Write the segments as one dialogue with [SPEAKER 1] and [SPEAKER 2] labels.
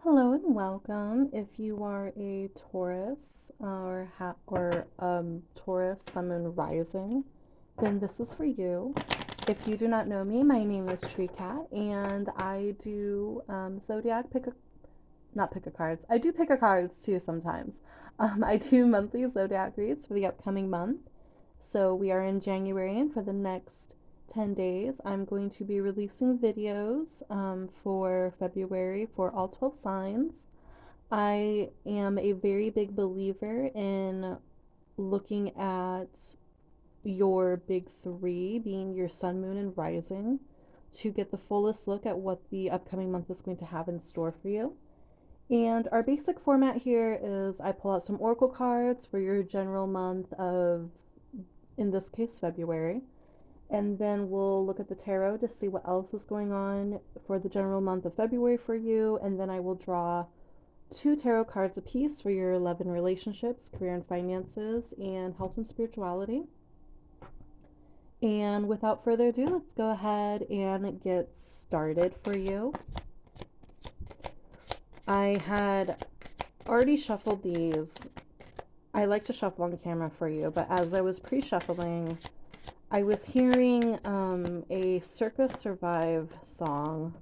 [SPEAKER 1] Hello and welcome. If you are a Taurus Taurus Sun Moon Rising, then this is for you. If you do not know me, my name is Tree Cat, and I do zodiac pick a not pick a cards. I do pick a cards too sometimes. I do monthly zodiac reads for the upcoming month. So we are in January, and for the next 10 days, I'm going to be releasing videos for February for all 12 signs. I am a very big believer in looking at your big three, being your sun, moon, and rising, to get the fullest look at what the upcoming month is going to have in store for you. And our basic format here is I pull out some oracle cards for your general month of, in this case, February. And then we'll look at the tarot to see what else is going on for the general month of February for you. And then I will draw two tarot cards apiece for your 11 relationships, career and finances, and health and spirituality. And without further ado, let's go ahead and get started for you. I had already shuffled these. I like to shuffle on camera for you, but as I was pre-shuffling, I was hearing a Circus Survive song.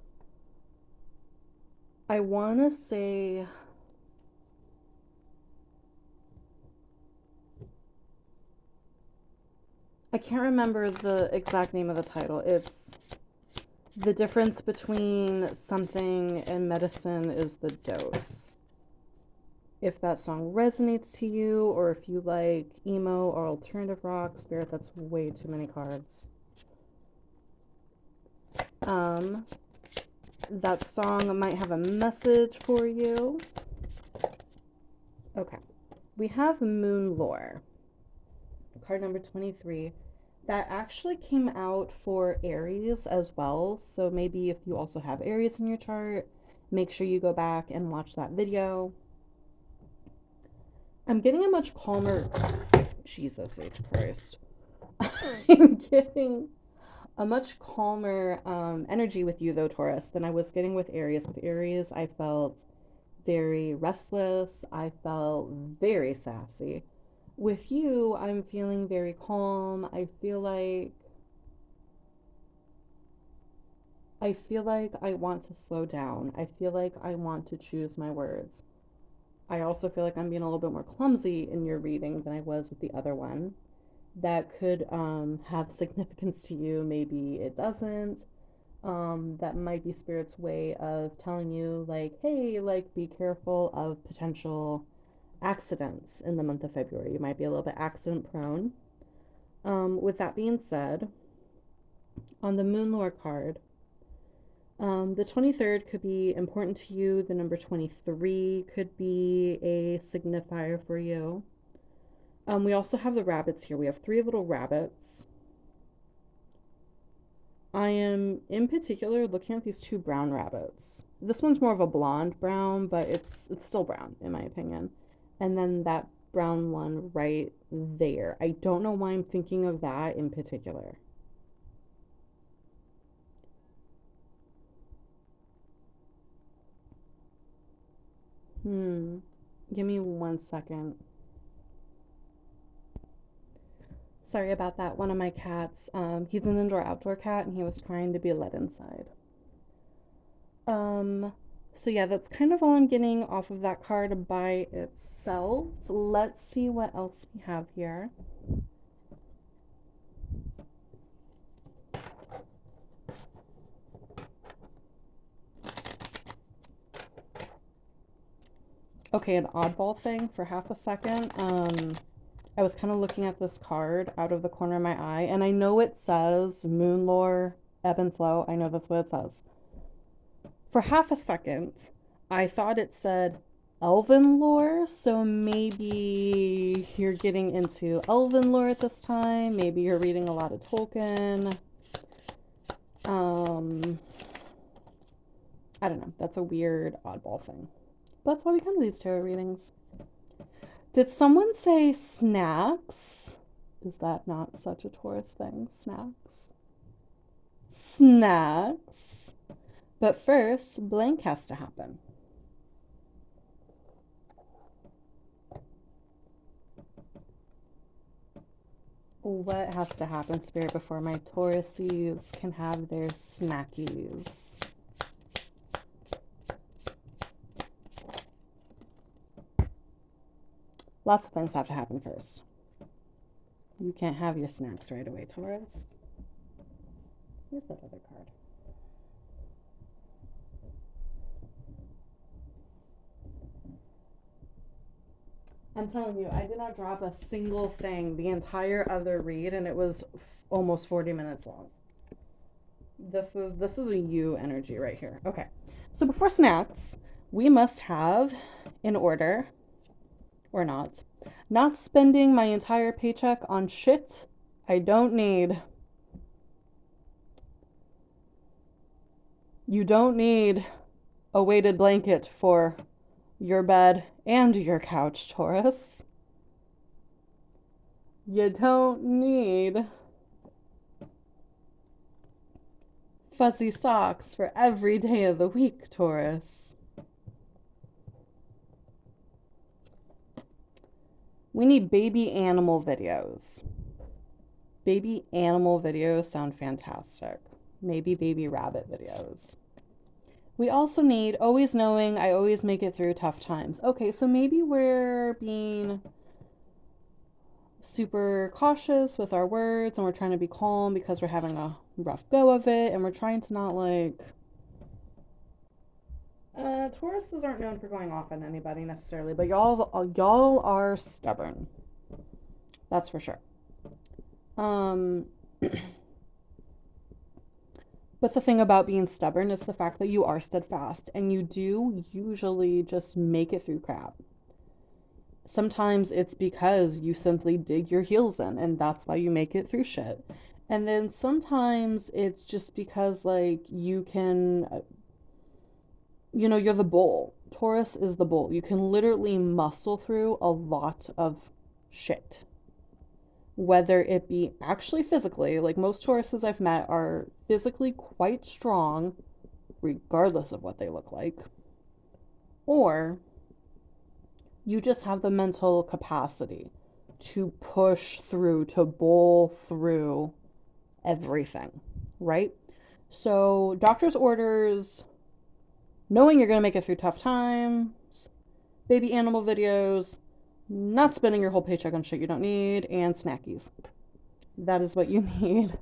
[SPEAKER 1] I want to say I can't remember the exact name of the title. It's the difference between something and medicine is the dose. If that song resonates to you, or if you like emo or alternative rock, Spirit, that's way too many cards. That song might have a message for you. Okay. We have Moon Lore, card number 23. That actually came out for Aries as well. So maybe if you also have Aries in your chart, make sure you go back and watch that video. I'm getting a much calmer, Jesus H. Christ. I'm getting a much calmer energy with you though, Taurus, than I was getting with Aries. With Aries, I felt very restless. I felt very sassy. With you, I'm feeling very calm. I feel like I want to slow down. I feel like I want to choose my words. I also feel like I'm being a little bit more clumsy in your reading than I was with the other one. That could have significance to you. Maybe it doesn't. That might be Spirit's way of telling you, like, hey, like, be careful of potential accidents in the month of February. You might be a little bit accident prone. With that being said, on the Moon Lore card, the 23rd could be important to you. The number 23 could be a signifier for you. We also have the rabbits here. We have three little rabbits. I am in particular looking at these two brown rabbits. This one's more of a blonde brown, but it's still brown in my opinion. And then that brown one right there. I don't know why I'm thinking of that in particular. Hmm. Give me 1 second. Sorry about that. One of my cats, he's an indoor outdoor cat and he was trying to be let inside. Um, so yeah, that's kind of all I'm getting off of that card by itself. Let's see what else we have here. Okay, an oddball thing for half a second. I was kind of looking at this card out of the corner of my eye, and I know it says Moon Lore, Ebb and Flow. I know that's what it says. For half a second, I thought it said Elven lore, so maybe you're getting into Elven lore at this time. Maybe you're reading a lot of Tolkien. I don't know. That's a weird oddball thing. But that's why we come to these tarot readings. Did someone say snacks? Is that not such a Taurus thing? Snacks? Snacks. But first, blank has to happen. What has to happen, Spirit, before my Tauruses can have their snackies? Lots of things have to happen first. You can't have your snacks right away, Taurus. Here's that other card. I'm telling you, I did not drop a single thing the entire other read, and it was almost 40 minutes long. This is a you energy right here. Okay, so before snacks, we must have, in order or not spending my entire paycheck on shit I don't need. You don't need a weighted blanket for your bed and your couch, Taurus. You don't need fuzzy socks for every day of the week, Taurus. We need baby animal videos. Baby animal videos sound fantastic. Maybe baby rabbit videos. We also need always knowing I always make it through tough times. Okay, so maybe we're being super cautious with our words and we're trying to be calm because we're having a rough go of it and we're trying to not like Tauruses aren't known for going off on anybody necessarily, but y'all are stubborn. That's for sure. But the thing about being stubborn is the fact that you are steadfast and you do usually just make it through crap. Sometimes it's because you simply dig your heels in and that's why you make it through shit. And then sometimes it's just because, like, you can, you're the bull. Taurus is the bull. You can literally muscle through a lot of shit. Whether it be actually physically, like most Tauruses I've met are physically quite strong, regardless of what they look like, or you just have the mental capacity to push through, to bowl through everything, right? So, doctor's orders, knowing you're going to make it through tough times, baby animal videos, not spending your whole paycheck on shit you don't need, and snackies. That is what you need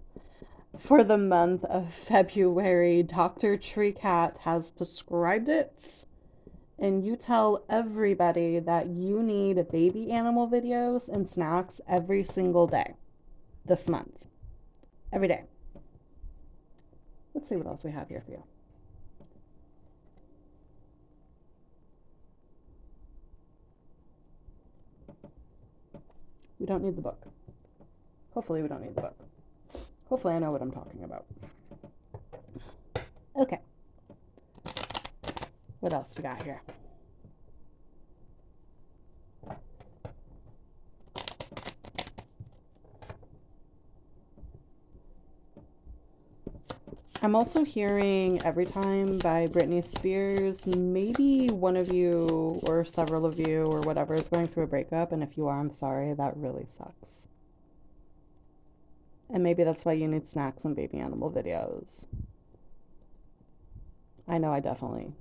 [SPEAKER 1] for the month of February. Dr. Tree Cat has prescribed it. And you tell everybody that you need baby animal videos and snacks every single day this month. Every day. Let's see what else we have here for you. We don't need the book. Hopefully we don't need the book. Hopefully I know what I'm talking about. Okay. What else we got here? I'm also hearing Every Time by Britney Spears. Maybe one of you or several of you or whatever is going through a breakup, and if you are, I'm sorry, that really sucks. And maybe that's why you need snacks and baby animal videos. I know I definitely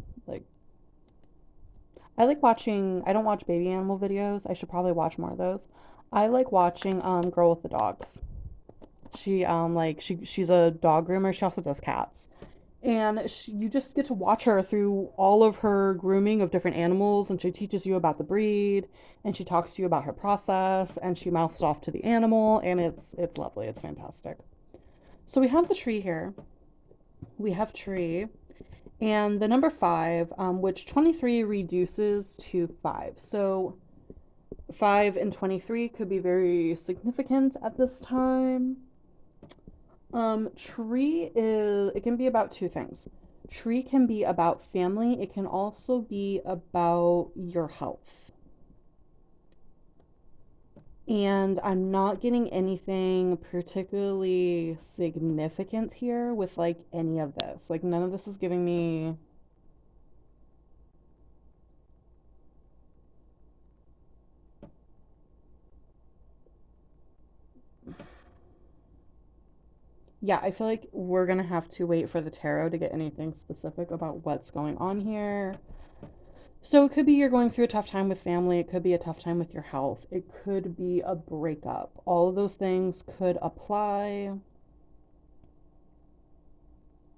[SPEAKER 1] I like watching, I don't watch baby animal videos. I should probably watch more of those. I like watching Girl with the Dogs. She's a dog groomer. She also does cats. And you just get to watch her through all of her grooming of different animals, and she teaches you about the breed, and she talks to you about her process, and she mouths off to the animal, and it's lovely. It's fantastic. So we have the tree here. We have tree. And the number 5, which 23 reduces to 5. So 5 and 23 could be very significant at this time. Tree it can be about two things. Tree can be about family. It can also be about your health. And I'm not getting anything particularly significant here with like any of this. Like none of this is giving me Yeah, I feel like we're gonna have to wait for the tarot to get anything specific about what's going on here. So it could be you're going through a tough time with family, it could be a tough time with your health, it could be a breakup. All of those things could apply.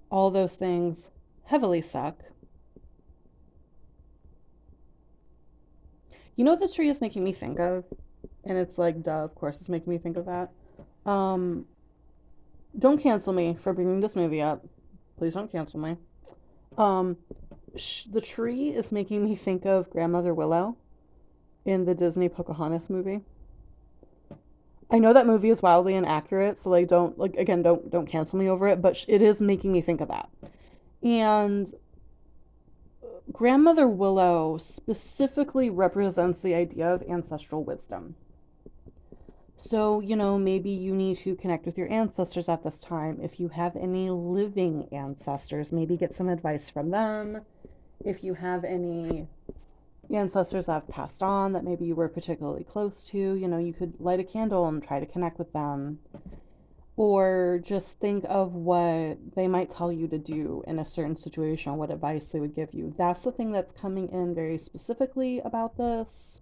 [SPEAKER 1] All those things heavily suck. You know what the tree is making me think of? And it's like, duh, of course it's making me think of that. Um, don't cancel me for bringing this movie up. Please don't cancel me. Um, the tree is making me think of Grandmother Willow in the Disney Pocahontas movie. I know that movie is wildly inaccurate, so like don't like again don't cancel me over it, but it is making me think of that. And Grandmother Willow specifically represents the idea of ancestral wisdom. So, maybe you need to connect with your ancestors at this time. If you have any living ancestors, maybe get some advice from them. If you have any ancestors that have passed on that maybe you were particularly close to, you could light a candle and try to connect with them. Or just think of what they might tell you to do in a certain situation, what advice they would give you. That's the thing that's coming in very specifically about this.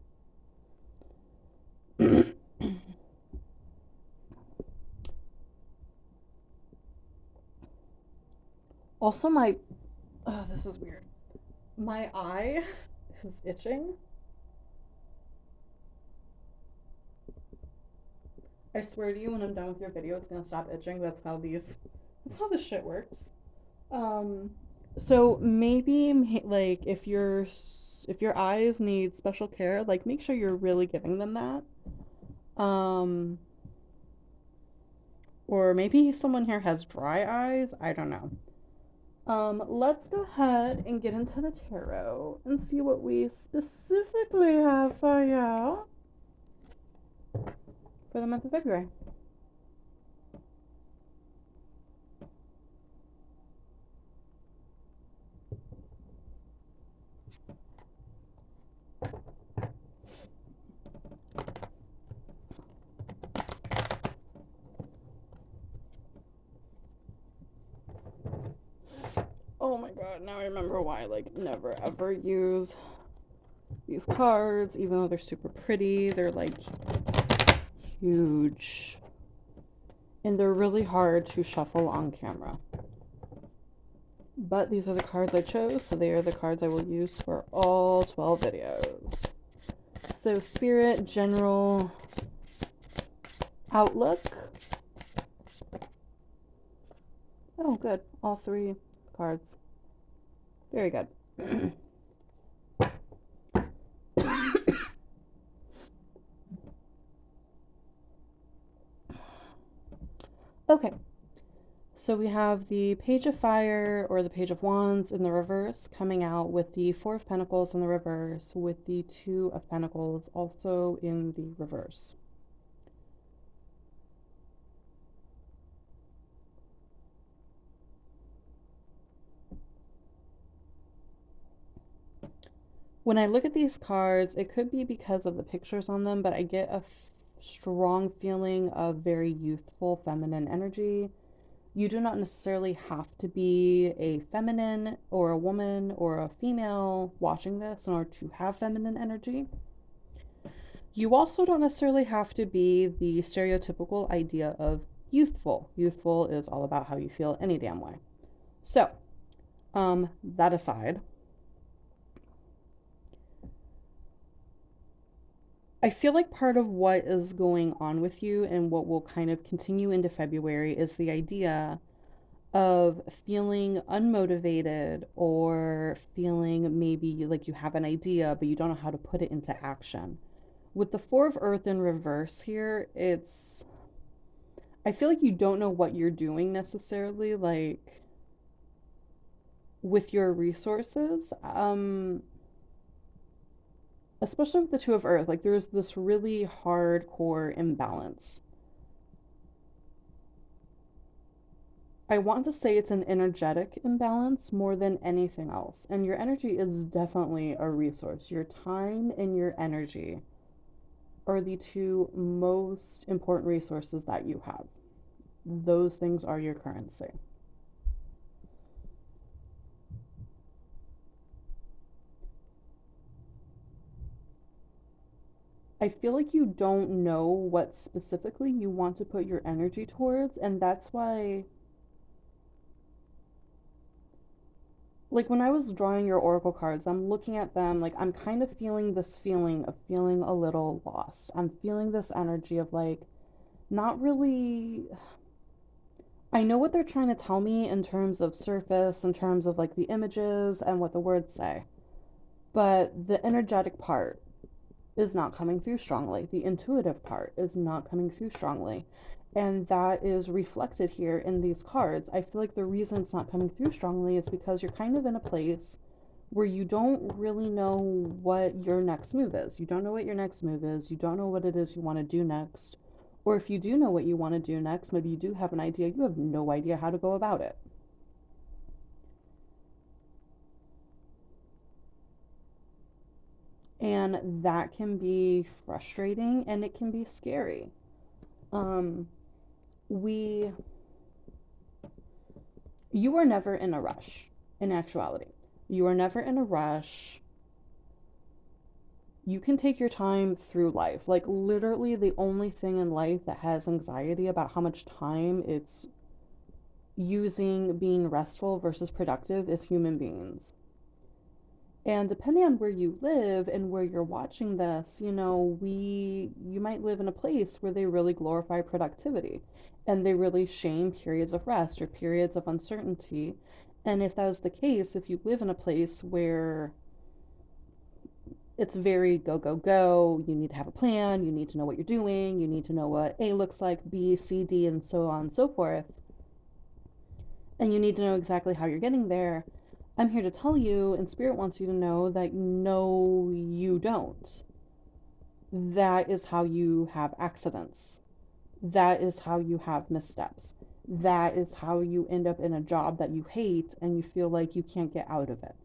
[SPEAKER 1] Also, oh, this is weird. My eye is itching. I swear to you, when I'm done with your video, it's gonna stop itching. That's how this shit works. Um, so maybe like if your eyes need special care, like make sure you're really giving them that. Um, or maybe someone here has dry eyes. I don't know. Let's go ahead and get into the tarot and see what we specifically have for you for the month of February. Oh my god, now I remember why I like never ever use these cards, even though they're super pretty. They're like huge. And they're really hard to shuffle on camera. But these are the cards I chose, so they are the cards I will use for all 12 videos. So, Spirit, General, Outlook. Oh, good. All three cards. Very good. Okay. So we have the Page of Fire or the Page of Wands in the reverse coming out with the Four of Pentacles in the reverse with the Two of Pentacles also in the reverse. When I look at these cards, it could be because of the pictures on them, but I get a strong feeling of very youthful feminine energy. You do not necessarily have to be a feminine or a woman or a female watching this in order to have feminine energy. You also don't necessarily have to be the stereotypical idea of youthful. Youthful is all about how you feel any damn way. So, that aside, I feel like part of what is going on with you and what will kind of continue into February is the idea of feeling unmotivated or feeling maybe like you have an idea but you don't know how to put it into action. With the Four of Earth in reverse here, I feel like you don't know what you're doing necessarily, like with your resources. Especially with the Two of Earth, like there's this really hardcore imbalance. I want to say it's an energetic imbalance more than anything else. And your energy is definitely a resource. Your time and your energy are the two most important resources that you have. those things are your currency. I feel like you don't know what specifically you want to put your energy towards, and that's why, like, when I was drawing your oracle cards, I'm looking at them, like, I'm kind of feeling this feeling of feeling a little lost. I'm feeling this energy of, like, not really. I know what they're trying to tell me in terms of surface, in terms of, like, the images and what the words say, but the energetic part is not coming through strongly. The intuitive part is not coming through strongly. And that is reflected here in these cards. I feel like the reason it's not coming through strongly is because you're kind of in a place where you don't really know what your next move is. You don't know what your next move is. You don't know what it is you want to do next. Or if you do know what you want to do next, maybe you do have an idea, you have no idea how to go about it. And that can be frustrating and it can be scary. Um, we You are never in a rush, in actuality. You are never in a rush. You can take your time through life. Like, literally, the only thing in life that has anxiety about how much time it's using being restful versus productive is human beings. And depending on where you live and where you're watching this, you might live in a place where they really glorify productivity and they really shame periods of rest or periods of uncertainty. And if that is the case, if you live in a place where it's very go, go, go, you need to have a plan, you need to know what you're doing, you need to know what A looks like, B, C, D, and so on and so forth, and you need to know exactly how you're getting there, I'm here to tell you, and Spirit wants you to know that no, you don't. That is how you have accidents. That is how you have missteps. That is how you end up in a job that you hate and you feel like you can't get out of it.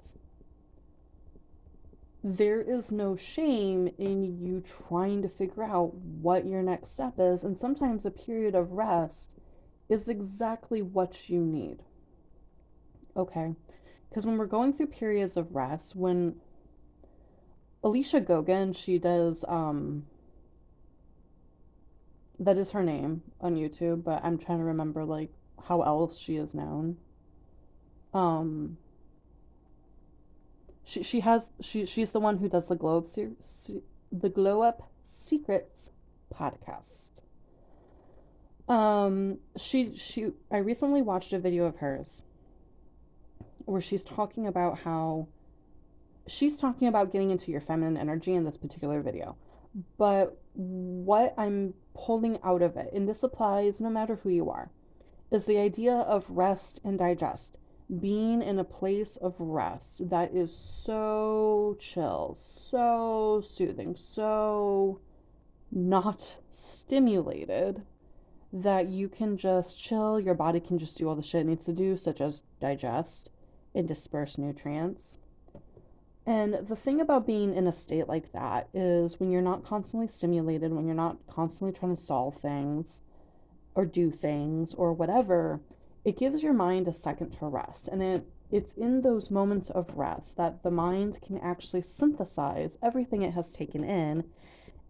[SPEAKER 1] There is no shame in you trying to figure out what your next step is, and sometimes a period of rest is exactly what you need. Okay? Because when we're going through periods of rest, when Alicia Gogan, she does, that is her name on YouTube, but I'm trying to remember, like, how else she is known. Um, she's the one who does the Glow Up Secrets podcast. I recently watched a video of hers where she's talking about getting into your feminine energy in this particular video. But what I'm pulling out of it, and this applies no matter who you are, is the idea of rest and digest. Being in a place of rest that is so chill, so soothing, so not stimulated that you can just chill, your body can just do all the shit it needs to do, such as digest and disperse nutrients. And the thing about being in a state like that is when you're not constantly stimulated, when you're not constantly trying to solve things or do things or whatever, it gives your mind a second to rest. And it's in those moments of rest that the mind can actually synthesize everything it has taken in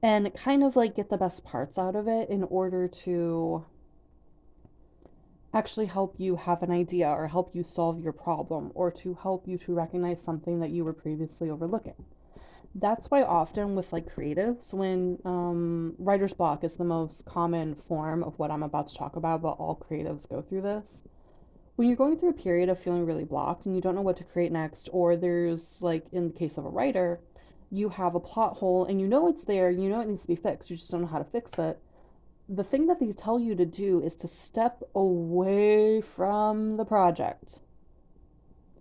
[SPEAKER 1] and kind of like get the best parts out of it in order to actually help you have an idea or help you solve your problem or to help you to recognize something that you were previously overlooking. That's why often with like creatives, when writer's block is the most common form of what I'm about to talk about, but all creatives go through this. When you're going through a period of feeling really blocked and you don't know what to create next, or there's, like in the case of a writer, you have a plot hole and you know it's there, you know it needs to be fixed, you just don't know how to fix it. The thing that they tell you to do is to step away from the project.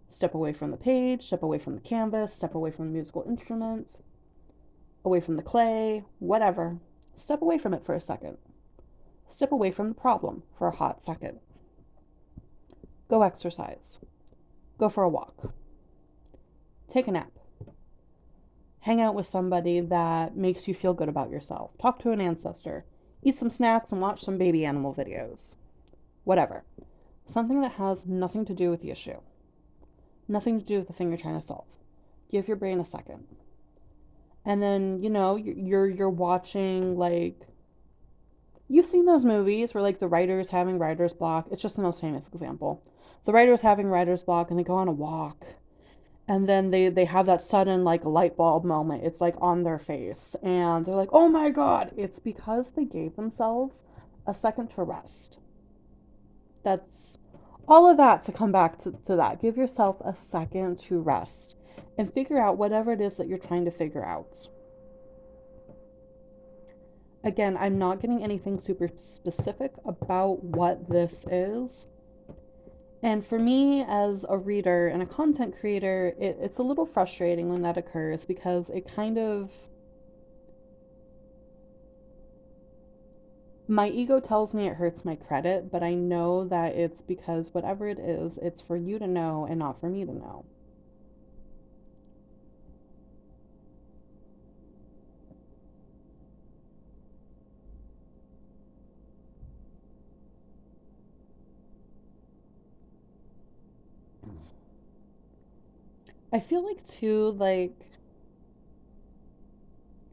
[SPEAKER 1] Step away from the page, step away from the canvas, step away from the musical instrument, away from the clay, whatever. Step away from it for a second. Step away from the problem for a hot second. Go exercise. Go for a walk. Take a nap. Hang out with somebody that makes you feel good about yourself. Talk to an ancestor. Eat some snacks and watch some baby animal videos. whatever. Something that has nothing to do with the issue, nothing to do with the thing you're trying to solve. Give your brain a second. And then, you're watching, like, you've seen those movies where, like, the writer's having writer's block. It's just the most famous example. The writer's having writer's block and they go on a walk, and then they have that sudden, like, light bulb moment. It's like on their face and they're like, oh my god. It's because they gave themselves a second to rest. That's all of that to come back to that. Give yourself a second to rest and figure out whatever it is that you're trying to figure out. Again, I'm not getting anything super specific about what this is. And for me, as a reader and a content creator, it's a little frustrating when that occurs because it kind of. My ego tells me it hurts my credit, but I know that it's because whatever it is, it's for you to know and not for me to know. I feel like, too, like,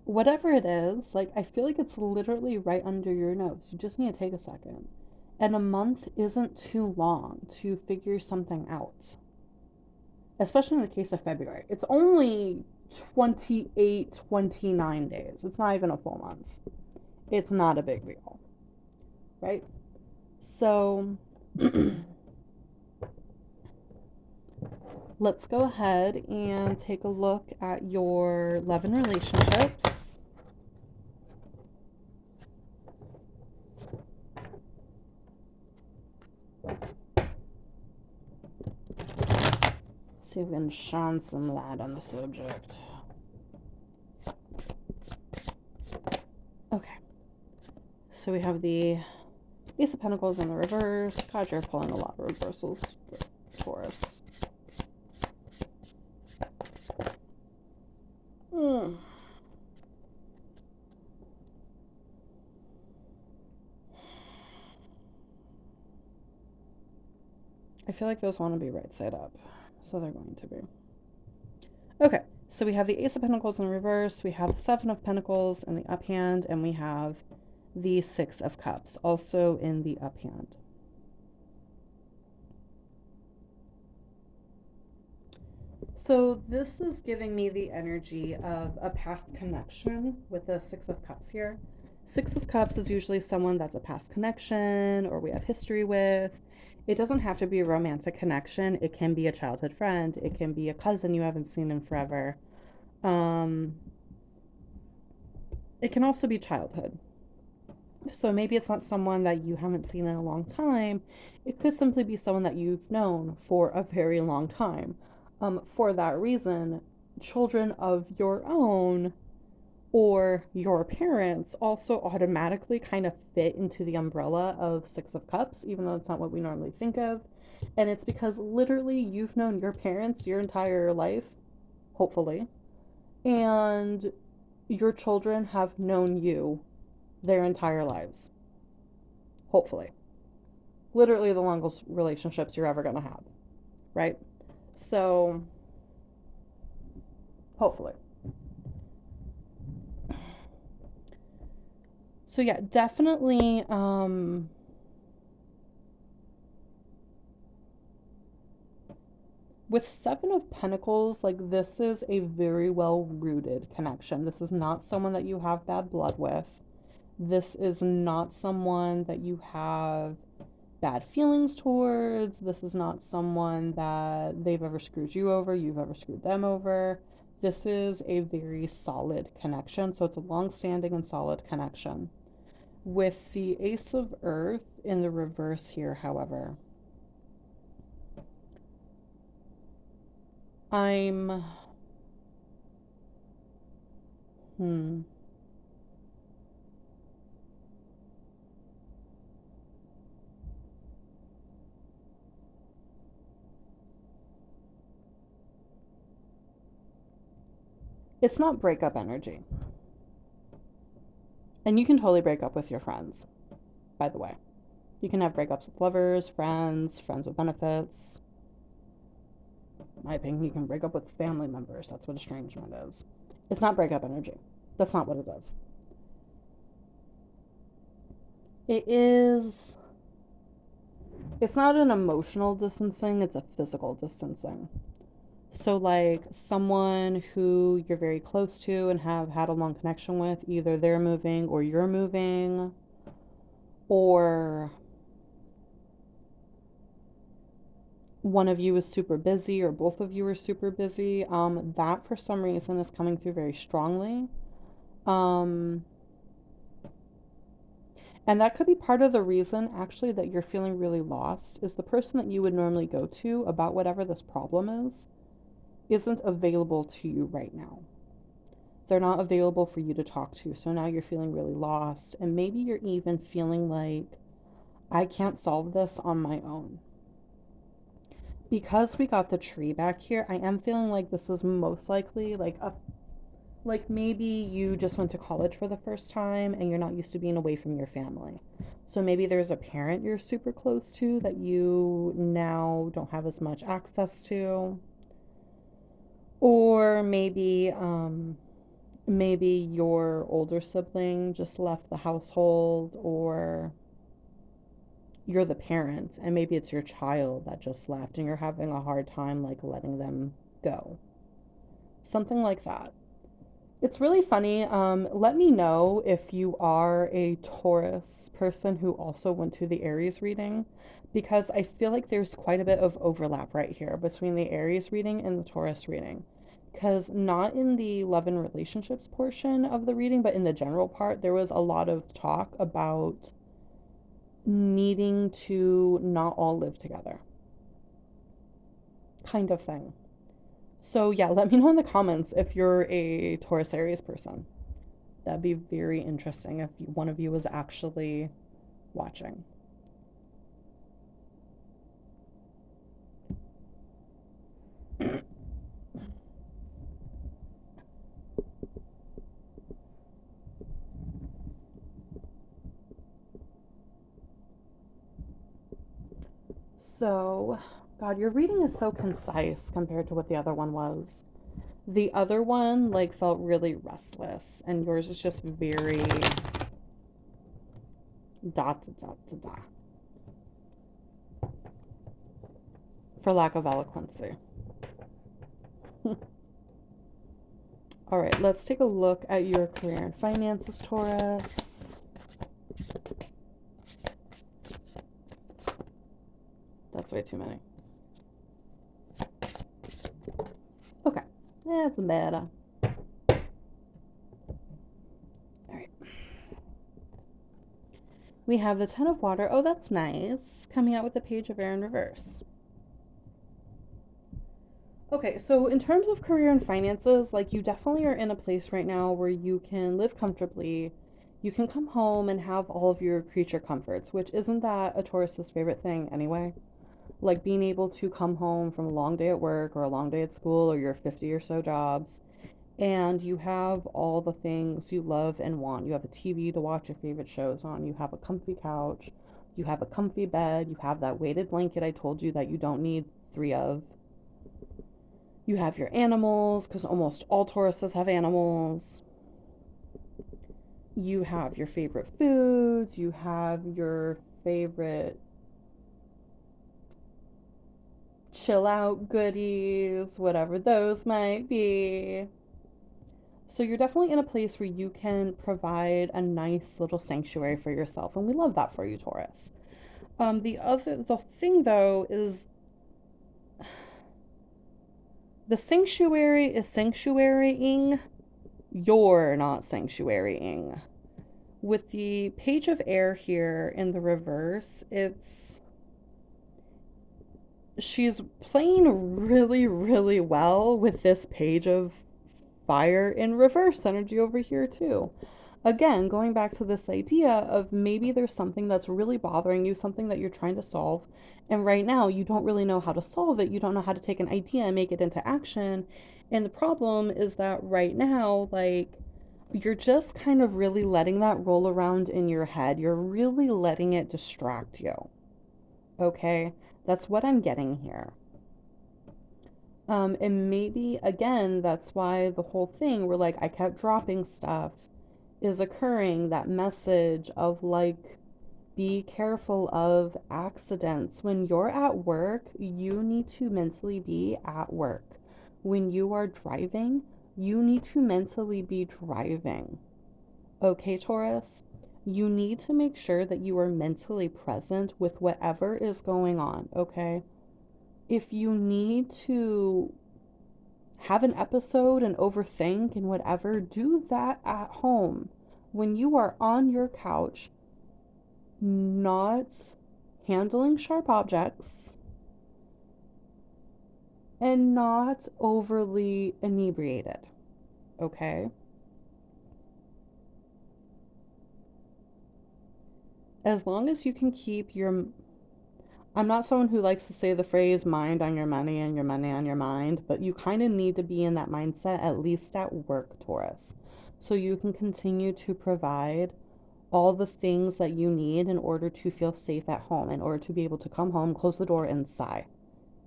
[SPEAKER 1] whatever it is, like, I feel like it's literally right under your nose. You just need to take a second. And a month isn't too long to figure something out, especially in the case of February. It's only 28, 29 days. It's not even a full month. It's not a big deal, right? So let's go ahead and take a look at your love and relationships. See if we can shine some light on the subject. Okay. So we have the Ace of Pentacles in the reverse. God, you're pulling a lot of reversals, Taurus. I feel like those want to be right side up, so they're going to be. Okay, so we have the Ace of Pentacles in reverse, we have the Seven of Pentacles in the up hand, and we have the Six of Cups also in the up hand. So this is giving me the energy of a past connection with the Six of Cups here. Six of Cups is usually someone that's a past connection or we have history with. It doesn't have to be a romantic connection. It can be a childhood friend. It can be a cousin you haven't seen in forever. It can also be childhood. So maybe it's not someone that you haven't seen in a long time. It could simply be someone that you've known for a very long time. For that reason, children of your own or your parents also automatically kind of fit into the umbrella of Six of Cups, even though it's not what we normally think of. And it's because literally you've known your parents your entire life, hopefully, and your children have known you their entire lives, hopefully. Literally the longest relationships you're ever going to have, right? So, hopefully. So yeah, definitely with Seven of Pentacles, like this is a very well rooted connection. This is not someone that you have bad blood with. This is not someone that you have bad feelings towards. This is not someone that they've ever screwed you over, you've ever screwed them over. This is a very solid connection. So it's a long-standing and solid connection. With the Ace of Earth in the reverse here, however, I'm it's not breakup energy. And you can totally break up with your friends, by the way. You can have breakups with lovers, friends with benefits. In my opinion, you can break up with family members. That's what estrangement is. It's not breakup energy. That's not what it is. It is. It's not an emotional distancing, it's a physical distancing. So, like someone who you're very close to and have had a long connection with, either they're moving or you're moving, or one of you is super busy or both of you are super busy. That for some reason is coming through very strongly. Um, and that could be part of the reason actually that you're feeling really lost is the person that you would normally go to about whatever this problem is isn't available to you right now. They're not available for you to talk to. So now you're feeling really lost. And maybe you're even feeling like, I can't solve this on my own. Because we got the tree back here, I am feeling like this is most likely like maybe you just went to college for the first time and you're not used to being away from your family. So maybe there's a parent you're super close to that you now don't have as much access to. Or maybe your older sibling just left the household, or you're the parent and maybe it's your child that just left and you're having a hard time like letting them go. Something like that. It's really funny. Let me know if you are a Taurus person who also went to the Aries reading, because I feel like there's quite a bit of overlap right here between the Aries reading and the Taurus reading. Because not in the love and relationships portion of the reading, but in the general part, there was a lot of talk about needing to not all live together, kind of thing. So, yeah, let me know in the comments if you're a Taurus Aries person. That'd be very interesting if one of you was actually watching. So, God, your reading is so concise compared to what the other one was. The other one, like, felt really restless, and yours is just very dot, dot, dot, dot, for lack of eloquency. All right, let's take a look at your career and finances, Taurus. That's way too many. Okay, that's better. All right. We have the Ten of Water. Oh, that's nice. Coming out with the Page of Air in reverse. Okay, so in terms of career and finances, like you definitely are in a place right now where you can live comfortably. You can come home and have all of your creature comforts, which isn't that a Taurus's favorite thing anyway? Like being able to come home from a long day at work or a long day at school or your 50 or so jobs, and you have all the things you love and want. You have a TV to watch your favorite shows on, you have a comfy couch, you have a comfy bed, you have that weighted blanket I told you that you don't need three of. You have your animals, because almost all Tauruses have animals. You have your favorite foods. You have your favorite chill out goodies, whatever those might be. So you're definitely in a place where you can provide a nice little sanctuary for yourself, and we love that for you, Taurus. The thing though is the sanctuary is sanctuarying. You're not sanctuarying. With the Page of Air here in the reverse, she's playing really, really well with this Page of Fire in reverse energy over here too. Again, going back to this idea of maybe there's something that's really bothering you, something that you're trying to solve, and right now you don't really know how to solve it. You don't know how to take an idea and make it into action. And the problem is that right now, like, you're just kind of really letting that roll around in your head. You're really letting it distract you. Okay? That's what I'm getting here. And maybe, again, that's why the whole thing where like I kept dropping stuff is occurring. That message of like, be careful of accidents. When you're at work, you need to mentally be at work. When you are driving, you need to mentally be driving. Okay, Taurus? You need to make sure that you are mentally present with whatever is going on, okay? If you need to have an episode and overthink and whatever, do that at home. When you are on your couch, not handling sharp objects and not overly inebriated, okay? As long as you can keep your, I'm not someone who likes to say the phrase mind on your money and your money on your mind, but you kind of need to be in that mindset, at least at work, Taurus, so you can continue to provide all the things that you need in order to feel safe at home, in order to be able to come home, close the door, and sigh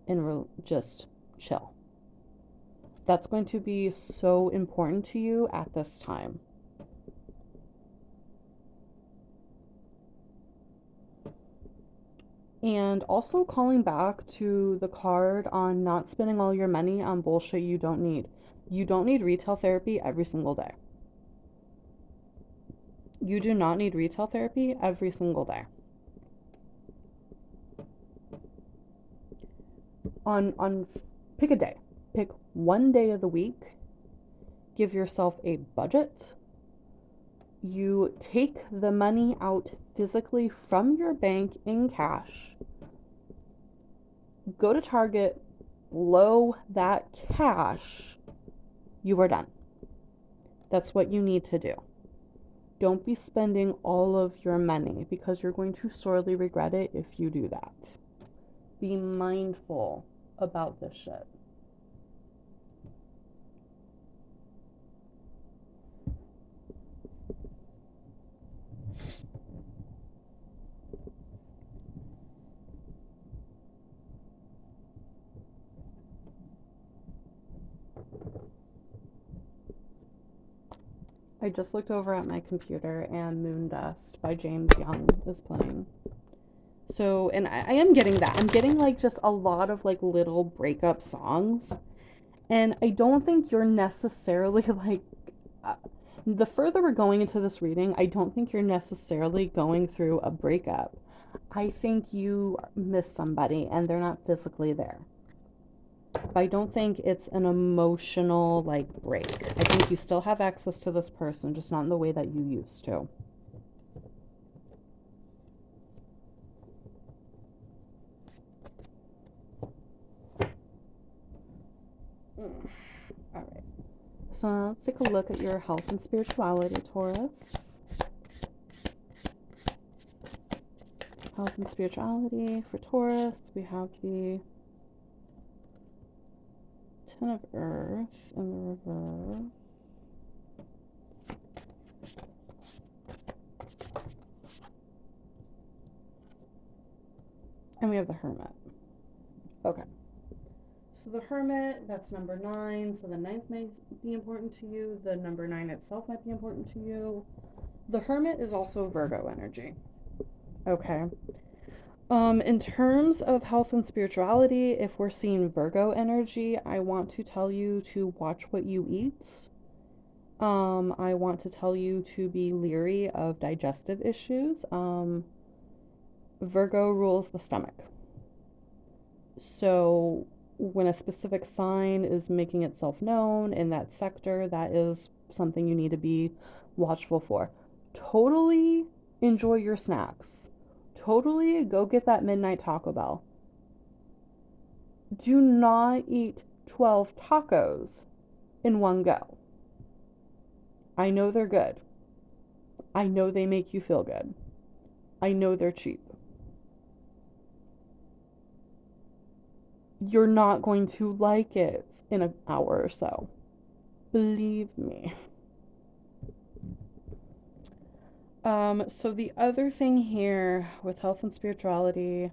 [SPEAKER 1] and just chill. That's going to be so important to you at this time. And also calling back to the card on not spending all your money on bullshit you don't need. You don't need retail therapy every single day. You do not need retail therapy every single day. On pick a day. Pick one day of the week. Give yourself a budget. You take the money out physically from your bank in cash. Go to Target, blow that cash. You are done. That's what you need to do. Don't be spending all of your money because you're going to sorely regret it if you do that. Be mindful about this shit. I just looked over at my computer and Moon Dust by James Young is playing. So, and I am getting that. I'm getting like just a lot of like little breakup songs. And I don't think you're necessarily like, uh, the further we're going into this reading, I don't think you're necessarily going through a breakup. I think you miss somebody and they're not physically there. But I don't think it's an emotional like break. I think you still have access to this person, just not in the way that you used to. All right. So let's take a look at your health and spirituality, Taurus. Health and spirituality for Taurus. We have the Ten of Earth in the reverse. And we have the Hermit. Okay. So the Hermit, that's number 9. So the ninth might be important to you. The number 9 itself might be important to you. The Hermit is also Virgo energy. Okay. In terms of health and spirituality, if we're seeing Virgo energy, I want to tell you to watch what you eat. I want to tell you to be leery of digestive issues. Virgo rules the stomach. So when a specific sign is making itself known in that sector, that is something you need to be watchful for. Totally enjoy your snacks. Totally go get that midnight Taco Bell. Do not eat 12 tacos in one go. I know they're good. I know they make you feel good. I know they're cheap. You're not going to like it in an hour or so. Believe me. So the other thing here with health and spirituality,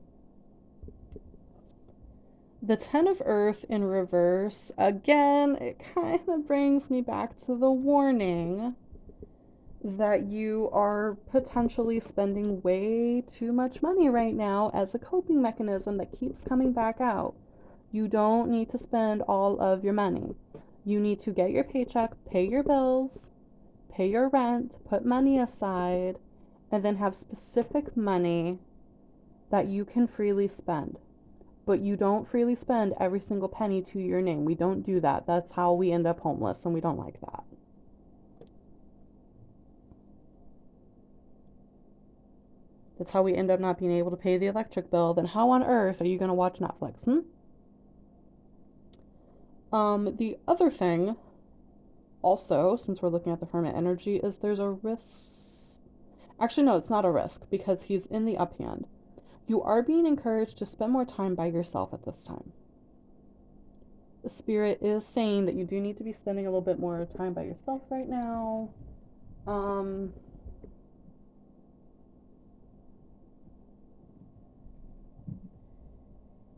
[SPEAKER 1] the Ten of Earth in reverse, again, it kind of brings me back to the warning that you are potentially spending way too much money right now as a coping mechanism that keeps coming back out. You don't need to spend all of your money. You need to get your paycheck, pay your bills, pay your rent, put money aside, and then have specific money that you can freely spend. But you don't freely spend every single penny to your name. We don't do that. That's how we end up homeless, and we don't like that. That's how we end up not being able to pay the electric bill. Then how on earth are you going to watch Netflix? The other thing, also, since we're looking at the Hermit energy, is there's a risk. Actually, no, it's not a risk because he's in the up hand. You are being encouraged to spend more time by yourself at this time. The spirit is saying that you do need to be spending a little bit more time by yourself right now.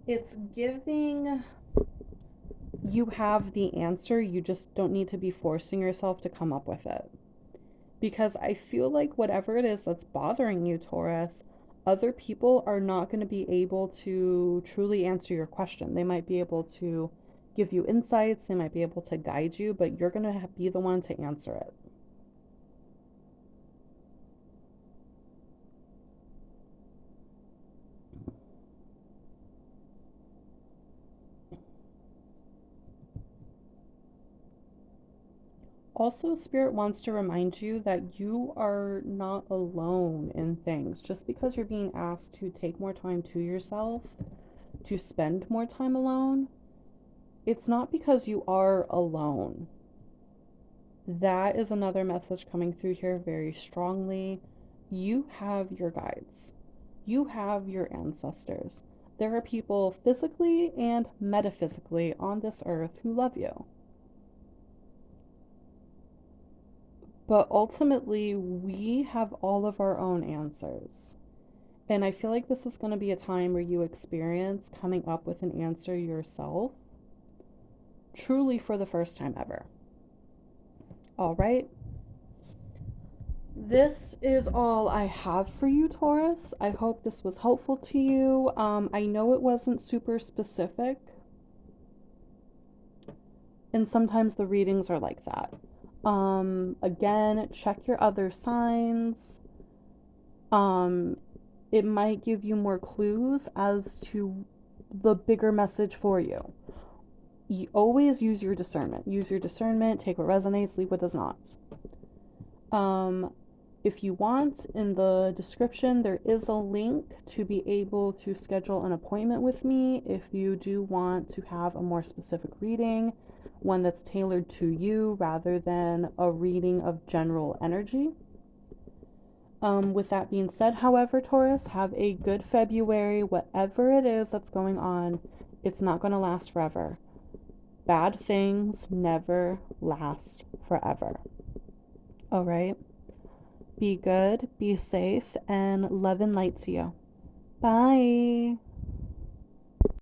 [SPEAKER 1] It's giving you have the answer, you just don't need to be forcing yourself to come up with it. Because I feel like whatever it is that's bothering you, Taurus, other people are not going to be able to truly answer your question. They might be able to give you insights, they might be able to guide you, but you're going to be the one to answer it. Also, Spirit wants to remind you that you are not alone in things. Just because you're being asked to take more time to yourself, to spend more time alone, it's not because you are alone. That is another message coming through here very strongly. You have your guides, you have your ancestors. There are people physically and metaphysically on this earth who love you. But ultimately, we have all of our own answers. And I feel like this is going to be a time where you experience coming up with an answer yourself, truly for the first time ever. All right. This is all I have for you, Taurus. I hope this was helpful to you. I know it wasn't super specific, and sometimes the readings are like that. Again, check your other signs. It might give you more clues as to the bigger message for you. You always use your discernment. Use your discernment, take what resonates, leave what does not. If you want, in the description, there is a link to be able to schedule an appointment with me if you do want to have a more specific reading, one that's tailored to you rather than a reading of general energy. With that being said, however, Taurus, have a good February. Whatever it is that's going on, it's not going to last forever. Bad things never last forever. All right? Be good, be safe, and love and light to you. Bye.